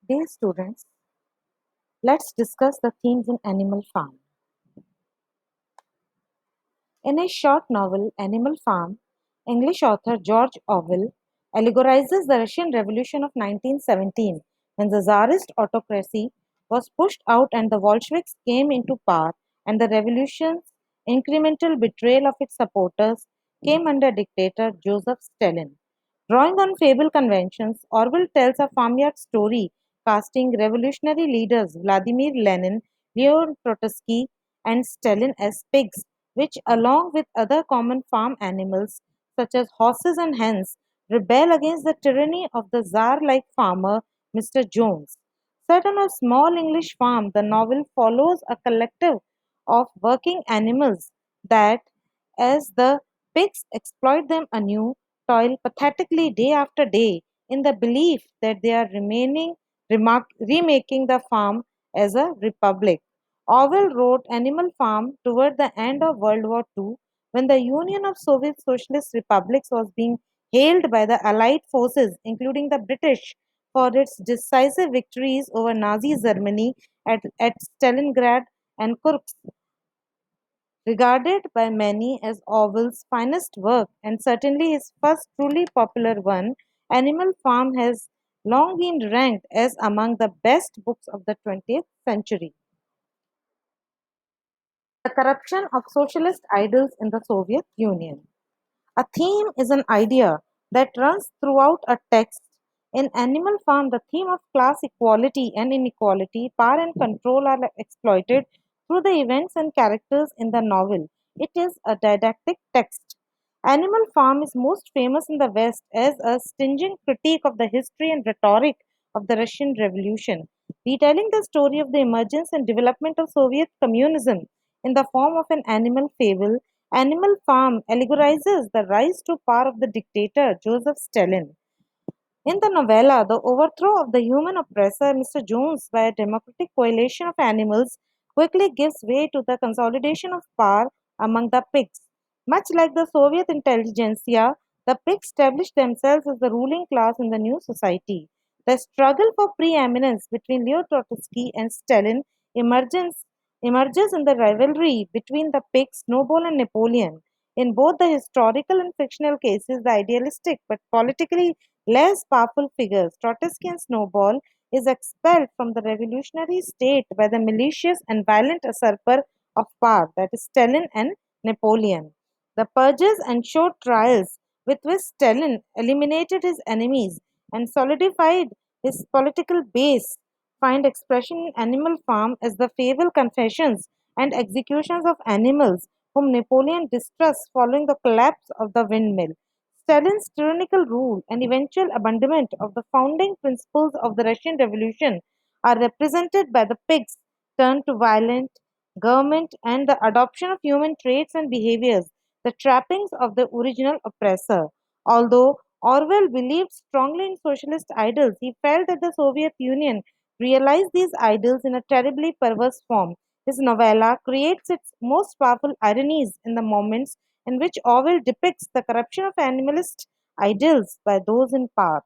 Dear students, let's discuss the themes in Animal Farm. In his short novel Animal Farm, English author George Orwell allegorizes the Russian Revolution of 1917 when the Tsarist autocracy was pushed out and the Bolsheviks came into power, and the revolution's incremental betrayal of its supporters came under dictator Joseph Stalin. Drawing on fable conventions, Orwell tells a farmyard story casting revolutionary leaders Vladimir Lenin, Leon Trotsky, and Stalin as pigs, which, along with other common farm animals such as horses and hens, rebel against the tyranny of the czar like farmer Mr. Jones. Set on a small English farm, the novel follows a collective of working animals that, as the pigs exploit them anew, toil pathetically day after day in the belief that they are remaking the farm as a republic. Orwell wrote Animal Farm toward the end of World War II when the Union of Soviet Socialist Republics was being hailed by the Allied forces, including the British, for its decisive victories over Nazi Germany at Stalingrad and Kursk. Regarded by many as Orwell's finest work and certainly his first truly popular one, Animal Farm has long been ranked as among the best books of the 20th century. The corruption of socialist ideals in the Soviet Union. A theme is an idea that runs throughout a text. In Animal Farm, the theme of class equality and inequality, power and control are exploited through the events and characters in the novel. It is a didactic text. Animal Farm is most famous in the West as a stinging critique of the history and rhetoric of the Russian Revolution, retelling the story of the emergence and development of Soviet communism in the form of an animal fable. Animal Farm allegorizes the rise to power of the dictator Joseph Stalin. In the novella, the overthrow of the human oppressor, Mr. Jones, by a democratic coalition of animals quickly gives way to the consolidation of power among the pigs. Much like the Soviet intelligentsia, the pigs established themselves as the ruling class in the new society. The struggle for preeminence between Leo Trotsky and Stalin emerges, emerges in the rivalry between the pigs, Snowball and Napoleon. In both the historical and fictional cases, the idealistic but politically less powerful figures, Trotsky and Snowball, is expelled from the revolutionary state by the malicious and violent usurper of power, that is Stalin and Napoleon. The purges ensured trials with which Stalin eliminated his enemies and solidified his political base find expression in Animal Farm as the fable confessions and executions of animals whom Napoleon distrusts following the collapse of the windmill. Stalin's tyrannical rule and eventual abandonment of the founding principles of the Russian Revolution are represented by the pigs turned to violent government and the adoption of human traits and behaviors, the trappings of the original oppressor. Although Orwell believed strongly in socialist ideals, he felt that the Soviet Union realized these ideals in a terribly perverse form. His novella creates its most powerful ironies in the moments in which Orwell depicts the corruption of animalist ideals by those in power.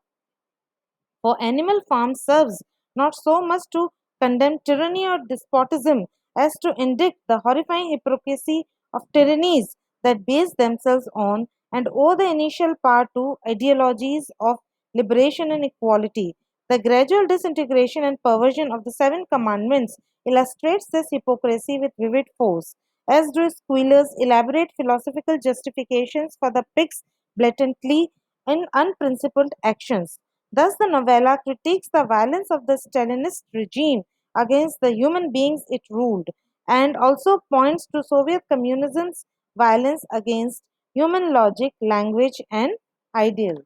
For Animal Farm serves not so much to condemn tyranny or despotism as to indict the horrifying hypocrisy of tyrannies that base themselves on and owe the initial power to ideologies of liberation and equality. The gradual disintegration and perversion of the Seven Commandments illustrates this hypocrisy with vivid force, as do Squealer's elaborate philosophical justifications for the pig's blatantly and unprincipled actions. Thus, the novella critiques the violence of the Stalinist regime against the human beings it ruled and also points to Soviet communism's violence against human logic, language, and ideals.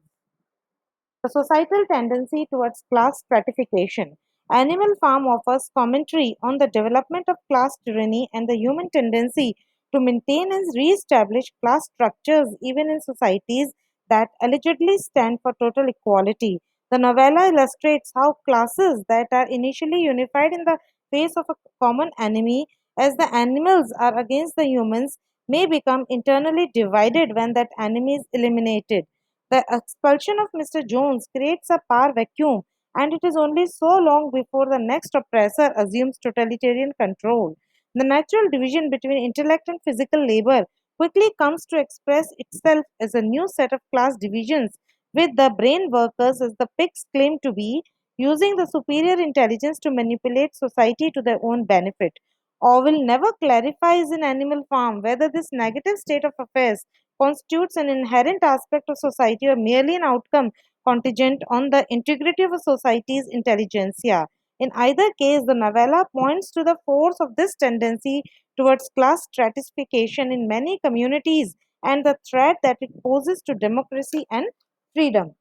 The societal tendency towards class stratification. Animal Farm offers commentary on the development of class tyranny and the human tendency to maintain and re-establish class structures even in societies that allegedly stand for total equality. The novella illustrates how classes that are initially unified in the face of a common enemy, as the animals are against the humans, may become internally divided when that enemy is eliminated. The expulsion of Mr. Jones creates a power vacuum and it is only so long before the next oppressor assumes totalitarian control. The natural division between intellect and physical labor quickly comes to express itself as a new set of class divisions, with the brain workers, as the pigs claim to be, using the superior intelligence to manipulate society to their own benefit. Orwell never clarifies in Animal Farm whether this negative state of affairs constitutes an inherent aspect of society or merely an outcome contingent on the integrity of a society's intelligentsia. In either case, the novella points to the force of this tendency towards class stratification in many communities and the threat that it poses to democracy and freedom.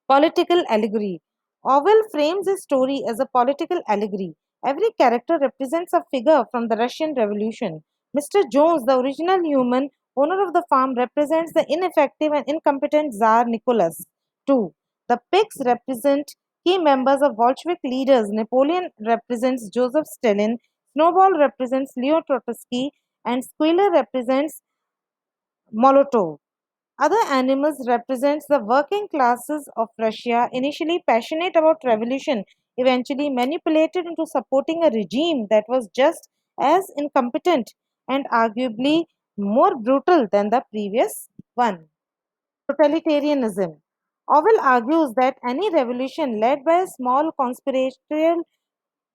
Political allegory. Orwell frames his story as a political allegory. Every character represents a figure from the Russian Revolution. Mr. Jones, the original human owner of the farm, represents the ineffective and incompetent Tsar Nicholas II. The pigs represent key members of Bolshevik leaders. Napoleon represents Joseph Stalin, Snowball represents Leo Trotsky, and Squealer represents Molotov. Other animals represents the working classes of Russia, initially passionate about revolution, eventually manipulated into supporting a regime that was just as incompetent and arguably more brutal than the previous one. Totalitarianism. Orwell argues that any revolution led by a small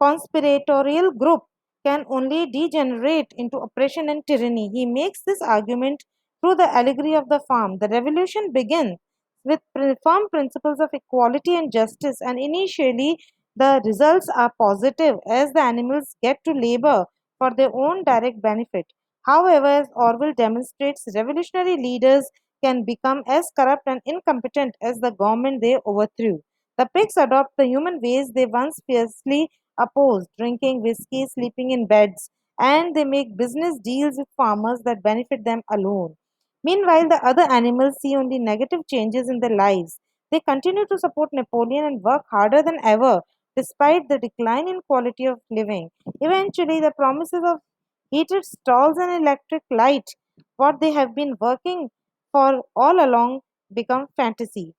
conspiratorial group can only degenerate into oppression and tyranny. He makes this argument through the allegory of the farm. The revolution begins with firm principles of equality and justice, and initially the results are positive as the animals get to labor for their own direct benefit. However, as Orwell demonstrates, revolutionary leaders can become as corrupt and incompetent as the government they overthrew. The pigs adopt the human ways they once fiercely opposed, drinking whiskey, sleeping in beds, and they make business deals with farmers that benefit them alone. Meanwhile, the other animals see only negative changes in their lives. They continue to support Napoleon and work harder than ever, despite the decline in quality of living. Eventually, the promises of heated stalls and electric light, what they have been working for all along, become fantasy.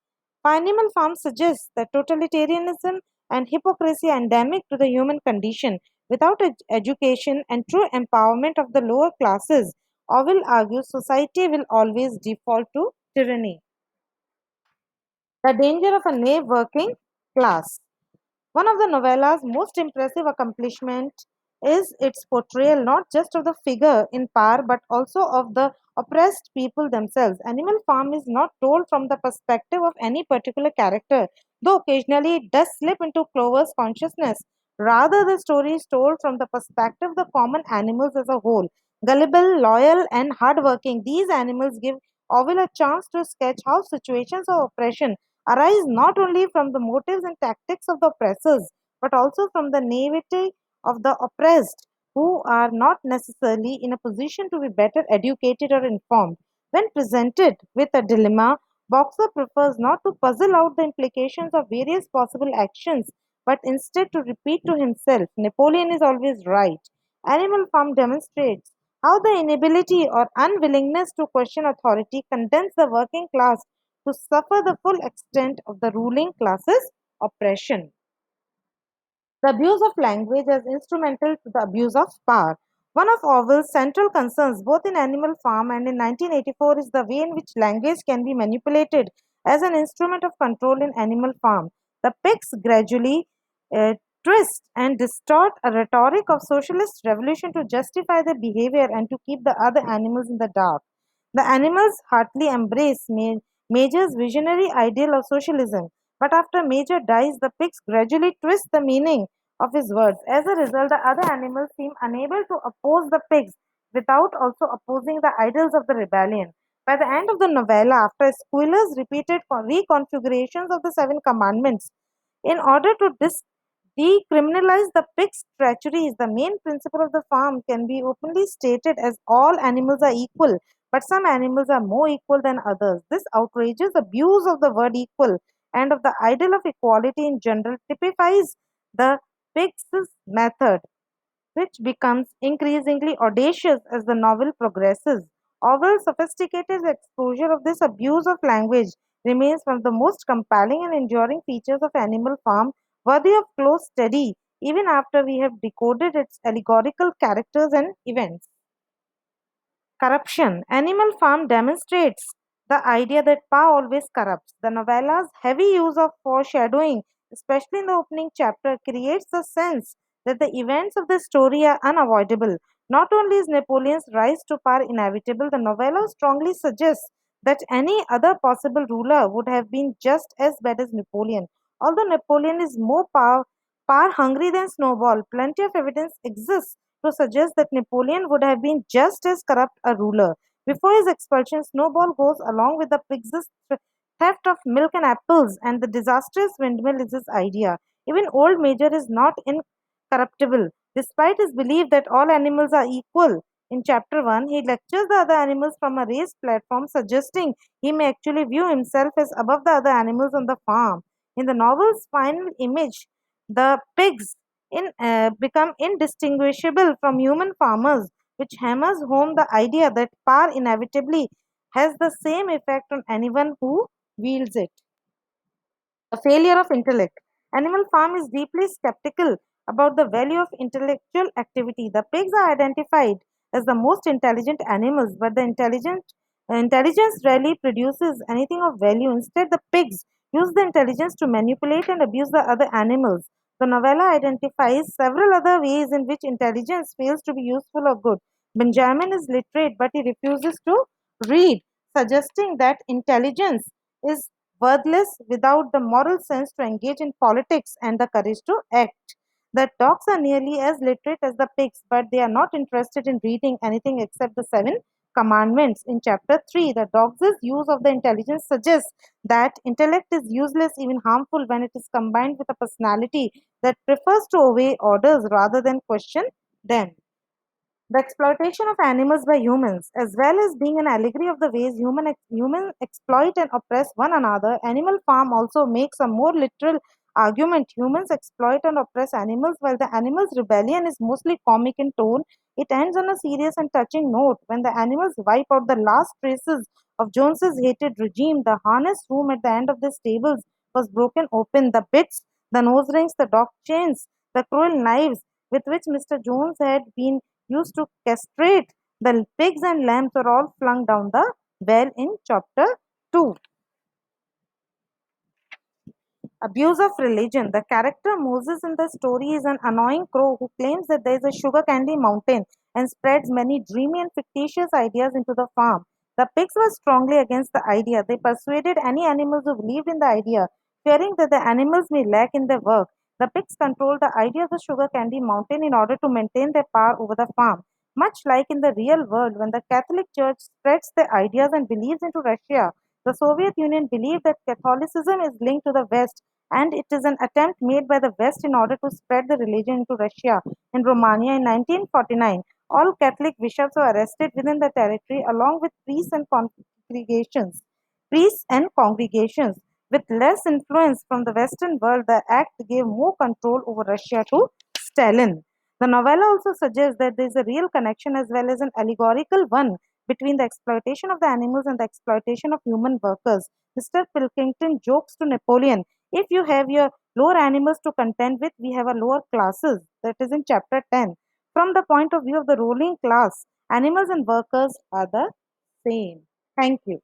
Animal Farm suggests that totalitarianism and hypocrisy are endemic to the human condition. Without education and true empowerment of the lower classes, Orwell argues society will always default to tyranny. The danger of a knave working class. One of the novella's most impressive accomplishments is its portrayal not just of the figure in power but also of the oppressed people themselves. Animal Farm is not told from the perspective of any particular character, though occasionally it does slip into Clover's consciousness. Rather, the story is told from the perspective of the common animals as a whole. Gullible, loyal, and hardworking, these animals give Orwell a chance to sketch how situations of oppression arise not only from the motives and tactics of the oppressors, but also from the naivety of the oppressed, who are not necessarily in a position to be better educated or informed. When presented with a dilemma, Boxer prefers not to puzzle out the implications of various possible actions, but instead to repeat to himself, Napoleon is always right. Animal Farm demonstrates how the inability or unwillingness to question authority condemns the working class to suffer the full extent of the ruling class's oppression. The abuse of language as instrumental to the abuse of power. One of Orwell's central concerns, both in Animal Farm and in 1984, is the way in which language can be manipulated as an instrument of control in Animal Farm. The pigs gradually uh, twist and distort a rhetoric of socialist revolution to justify their behavior and to keep the other animals in the dark. The animals heartily embrace Major's visionary ideal of socialism, but after Major dies, the pigs gradually twist the meaning of his words. As a result, the other animals seem unable to oppose the pigs without also opposing the ideals of the rebellion. By the end of the novella, after Squealer's repeated reconfigurations of the Seven Commandments, in order to decriminalize the pig's treacheries, the main principle of the farm can be openly stated as all animals are equal, but some animals are more equal than others. This outrageous abuse of the word equal and of the ideal of equality in general typifies the pig's method, which becomes increasingly audacious as the novel progresses. Orwell's sophisticated exposure of this abuse of language remains one of the most compelling and enduring features of Animal Farm, worthy of close study even after we have decoded its allegorical characters and events. Corruption. Animal Farm demonstrates the idea that power always corrupts. The novella's heavy use of foreshadowing, especially in the opening chapter, creates the sense that the events of the story are unavoidable. Not only is Napoleon's rise to power inevitable, the novella strongly suggests that any other possible ruler would have been just as bad as Napoleon. Although Napoleon is more power hungry than Snowball, plenty of evidence exists to suggest that Napoleon would have been just as corrupt a ruler. Before his expulsion, Snowball goes along with the pig's theft of milk and apples, and the disastrous windmill is his idea. Even Old Major is not incorruptible, despite his belief that all animals are equal. In chapter 1, he lectures the other animals from a raised platform, suggesting he may actually view himself as above the other animals on the farm. In the novel's final image, the pigs become indistinguishable from human farmers, which hammers home the idea that power inevitably has the same effect on anyone who wields it. A failure of intellect. Animal Farm is deeply skeptical about the value of intellectual activity. The pigs are identified as the most intelligent animals, but the intelligence rarely produces anything of value. Instead, the pigs use the intelligence to manipulate and abuse the other animals. The novella identifies several other ways in which intelligence fails to be useful or good. Benjamin is literate, but he refuses to read, suggesting that intelligence is worthless without the moral sense to engage in politics and the courage to act. The dogs are nearly as literate as the pigs, but they are not interested in reading anything except the seven commandments. In chapter 3, the dog's use of the intelligence suggests that intellect is useless, even harmful, when it is combined with a personality that prefers to obey orders rather than question them. The exploitation of animals by humans, as well as being an allegory of the ways humans exploit and oppress one another, Animal Farm also makes a more literal argument. Humans exploit and oppress animals, while the animals' rebellion is mostly comic in tone. It ends on a serious and touching note. When the animals wipe out the last traces of Jones's hated regime, the harness room at the end of the stables was broken open. The bits, the nose rings, the dog chains, the cruel knives with which Mr. Jones had been used to castrate the pigs and lambs are all flung down the well in chapter 2. Abuse of religion. The character Moses in the story is an annoying crow who claims that there is a sugar candy mountain and spreads many dreamy and fictitious ideas into the farm. The pigs were strongly against the idea. They persuaded any animals who believed in the idea, fearing that the animals may lack in their work. The pigs controlled the idea of the sugar candy mountain in order to maintain their power over the farm. Much like in the real world, when the Catholic Church spreads their ideas and beliefs into Russia, the Soviet Union believed that Catholicism is linked to the West and it is an attempt made by the West in order to spread the religion into Russia. In Romania in 1949, all Catholic bishops were arrested within the territory along with congregations. Priests and congregations. With less influence from the Western world, the act gave more control over Russia to Stalin. The novella also suggests that there is a real connection as well as an allegorical one between the exploitation of the animals and the exploitation of human workers. Mr. Pilkington jokes to Napoleon, if you have your lower animals to contend with, we have a lower classes. That is in chapter 10. From the point of view of the ruling class, animals and workers are the same. Thank you.